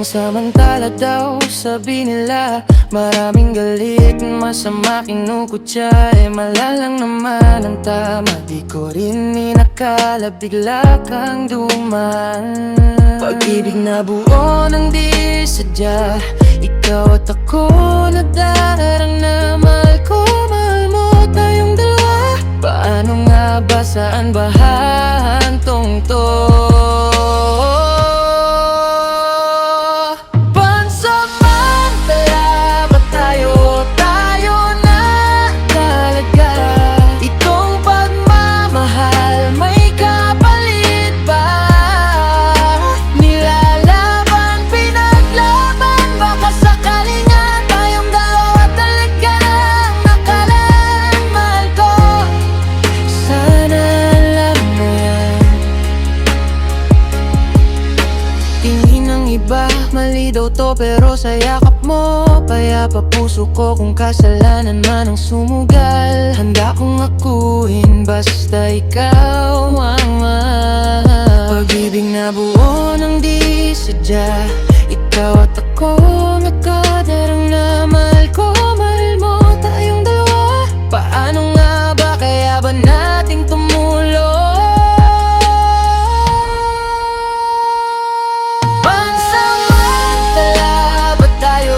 Pansamantala daw, sabi nila, maraming galit, masama kinukutya. Malalang naman ang tama, di ko rin inakala bigla kang duman. Pag-ibig na buo ng di sadya, ikaw at ako nadarang na mahal ko, mahal mo tayong dalawa. Paano nga ba, saan ba hahantong to? Mali daw to pero sa yakap mo payapa puso ko. Kung kasalanan man ang sumugal, handa kong akuin basta ikaw ang mahal. Pag-ibig na buo ng di sadya, ikaw at ako nagkadarang na mahal ko, mahal mo tayong dalawa. Paano nga ba, kaya ba nating tumulo? Pansamantala ba tayo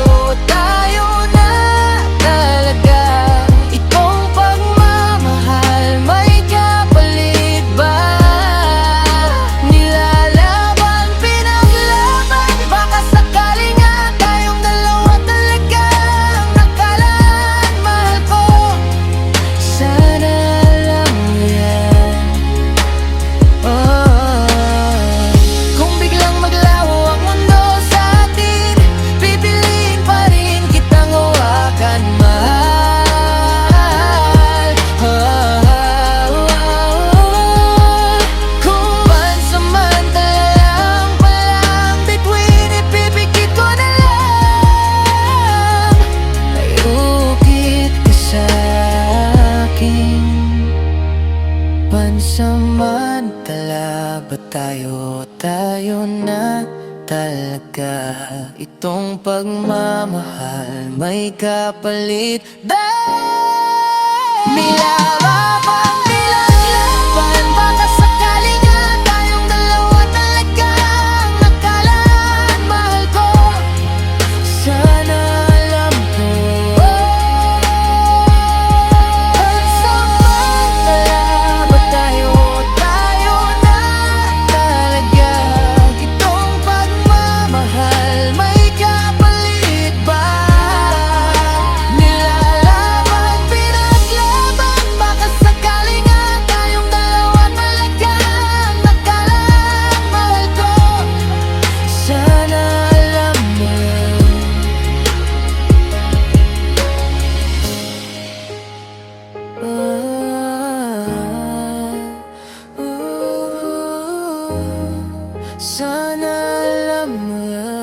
na talaga? Itong pagmamahal may kapalit ba? Nilalaban, nilalaban, baka sakali nga tayong dalawa talagang nakalaan. Mahal ko, sana alam ko. Pansamantala ba tayo na talaga? Itong pagmamahal may kapalit ba? Nilalaban, pinaglaban, baka sakali nga tayong dalawa talagang nakalaan. Mahal ko, sana alam mo. Sana alam mo yan.